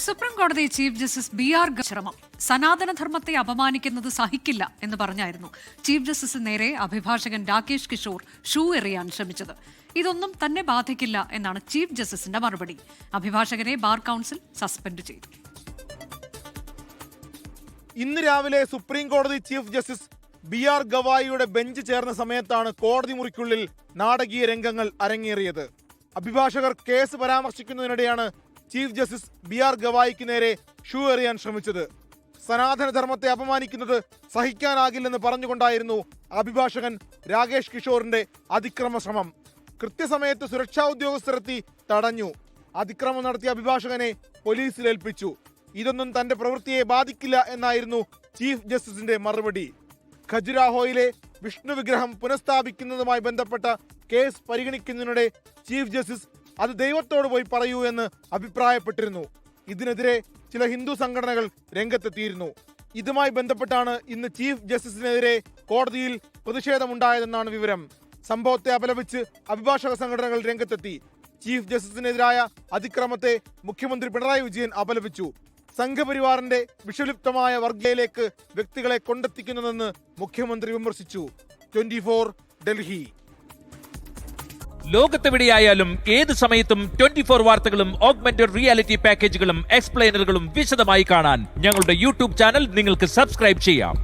Supreme കോടതി chief justice BR ശ്രമം സനാതനധർമ്മത്തെ അപമാനിക്കുന്നത് സഹിക്കില്ല എന്ന് പറഞ്ഞായിരുന്നു ചീഫ് ജസ്റ്റിസിന് നേരെ അഭിഭാഷകൻ രാകേഷ് കിഷോർ ഷൂ എറിയാൻ ശ്രമിച്ചത്. ഇതൊന്നും തന്നെ ബാധിക്കില്ല എന്നാണ് ചീഫ് ജസ്റ്റിസിന്റെ മറുപടി. അഭിഭാഷകനെ ബാർ കൗൺസിൽ സസ്പെൻഡ് ചെയ്തു. ഇന്ന് രാവിലെ സുപ്രീം കോടതി ചീഫ് ജസ്റ്റിസ് BR ഗവായിയുടെ ബെഞ്ച് ചേർന്ന സമയത്താണ് കോടതി മുറിക്കുള്ളിൽ നാടകീയ രംഗങ്ങൾ അരങ്ങേറിയത്. അഭിഭാഷകർ കേസ് പരാമർശിക്കുന്നതിനിടെയാണ് ചീഫ് ജസ്റ്റിസ് BR ഗവായിക്ക് നേരെ ഷൂ എറിയാൻ ശ്രമിച്ചത്. സനാതനധർമ്മത്തെ അപമാനിക്കുന്നത് സഹിക്കാനാകില്ലെന്ന് പറഞ്ഞുകൊണ്ടായിരുന്നു അഭിഭാഷകൻ രാകേഷ് കിഷോറിന്റെ അതിക്രമ ശ്രമം. കൃത്യസമയത്ത് സുരക്ഷാ ഉദ്യോഗസ്ഥരെത്തി തടഞ്ഞു. അതിക്രമം നടത്തിയ അഭിഭാഷകനെ പോലീസിലേൽപ്പിച്ചു. ഇതൊന്നും തന്റെ പ്രവൃത്തിയെ ബാധിക്കില്ല എന്നായിരുന്നു ചീഫ് ജസ്റ്റിസിന്റെ മറുപടി. ഖജുരാഹോയിലെ വിഷ്ണു വിഗ്രഹം പുനഃസ്ഥാപിക്കുന്നതുമായി ബന്ധപ്പെട്ട കേസ് പരിഗണിക്കുന്നതിനിടെ ചീഫ് ജസ്റ്റിസ് അത് ദൈവത്തോട് പോയി പറയൂ എന്ന് അഭിപ്രായപ്പെട്ടിരുന്നു. ഇതിനെതിരെ ചില ഹിന്ദു സംഘടനകൾ രംഗത്തെത്തിയിരുന്നു. ഇതുമായി ബന്ധപ്പെട്ടാണ് ഇന്ന് ചീഫ് ജസ്റ്റിസിനെതിരെ കോടതിയിൽ പ്രതിഷേധമുണ്ടായതെന്നാണ് വിവരം. സംഭവത്തെ അപലപിച്ച് അഭിഭാഷക സംഘടനകൾ രംഗത്തെത്തി. ചീഫ് ജസ്റ്റിസിനെതിരായ അതിക്രമത്തെ മുഖ്യമന്ത്രി പിണറായി വിജയൻ അപലപിച്ചു. സംഘപരിവാറിന്റെ വിഷലിപ്തമായ വർഗീയതയിലേക്ക് വ്യക്തികളെ കൊണ്ടെത്തിക്കുന്നതെന്ന് മുഖ്യമന്ത്രി വിമർശിച്ചു. 24 ഡൽഹി. ലോകത്തെവിടെയായാലും ഏത് സമയത്തും 24 വാർത്തകളും ഓഗ്മെന്റഡ് റിയാലിറ്റി പാക്കേജുകളും എക്സ്പ്ലെയിനറുകളും വിശദമായി കാണാൻ ഞങ്ങളുടെ യൂട്യൂബ് ചാനൽ നിങ്ങൾക്ക് സബ്സ്ക്രൈബ് ചെയ്യാം.